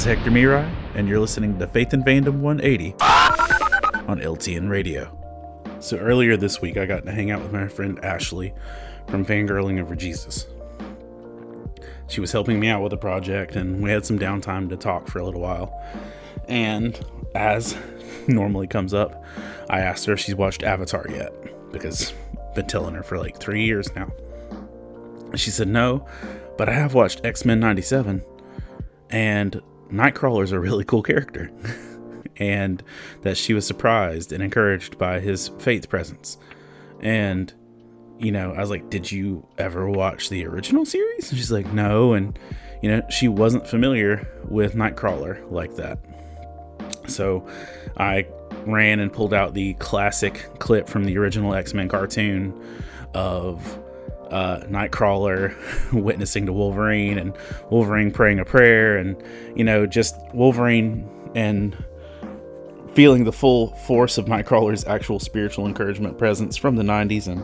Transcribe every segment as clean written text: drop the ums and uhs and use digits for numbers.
is Hector Mirai, and you're listening to Faith and Fandom 180 on LTN Radio. So earlier this week, I got to hang out with my friend Ashley from Fangirling Over Jesus. She was helping me out with a project, and we had some downtime to talk for a little while. And as normally comes up, I asked her if she's watched Avatar yet, because I've been telling her for like 3 years now. She said no, but I have watched X-Men 97, and Nightcrawler's a really cool character. And that she was surprised and encouraged by his faith presence. And, you know, I was like, did you ever watch the original series? And she's like, no. And, you know, she wasn't familiar with Nightcrawler like that. So I ran and pulled out the classic clip from the original X-Men cartoon of Nightcrawler witnessing to Wolverine, and Wolverine praying a prayer, and, you know, just Wolverine and feeling the full force of Nightcrawler's actual spiritual encouragement presence from the 90s, and,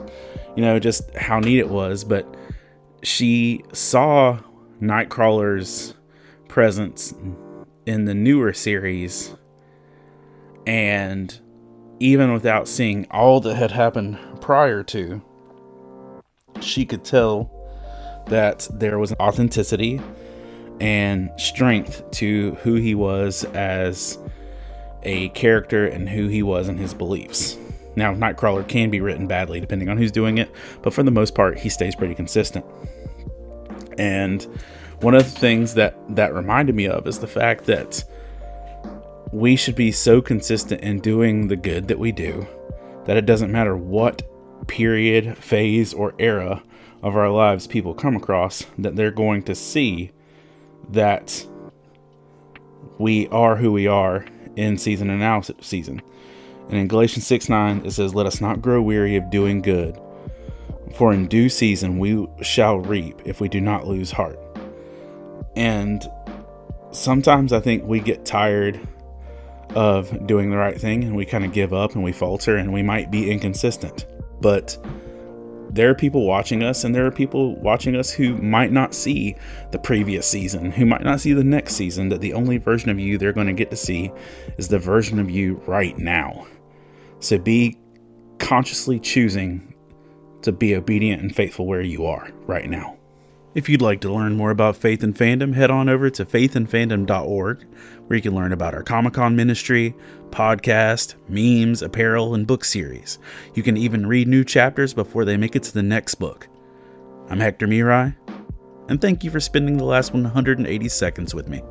you know, just how neat it was. But she saw Nightcrawler's presence in the newer series, and even without seeing all that had happened prior to, she could tell that there was authenticity and strength to who he was as a character and who he was in his beliefs. Now, Nightcrawler can be written badly depending on who's doing it, but for the most part, he stays pretty consistent. And one of the things that reminded me of is the fact that we should be so consistent in doing the good that we do that it doesn't matter what period, phase, or era of our lives people come across, that they're going to see that we are who we are in season and out of season. And in Galatians 6:9, it says, "Let us not grow weary of doing good, for in due season we shall reap if we do not lose heart." And sometimes I think we get tired of doing the right thing, and we kind of give up, and we falter, and we might be inconsistent. But there are people watching us, and there are people watching us who might not see the previous season, who might not see the next season, that the only version of you they're going to get to see is the version of you right now. So be consciously choosing to be obedient and faithful where you are right now. If you'd like to learn more about Faith and Fandom, head on over to faithandfandom.org, where you can learn about our Comic-Con ministry, podcast, memes, apparel, and book series. You can even read new chapters before they make it to the next book. I'm Hector Mirai, and thank you for spending the last 180 seconds with me.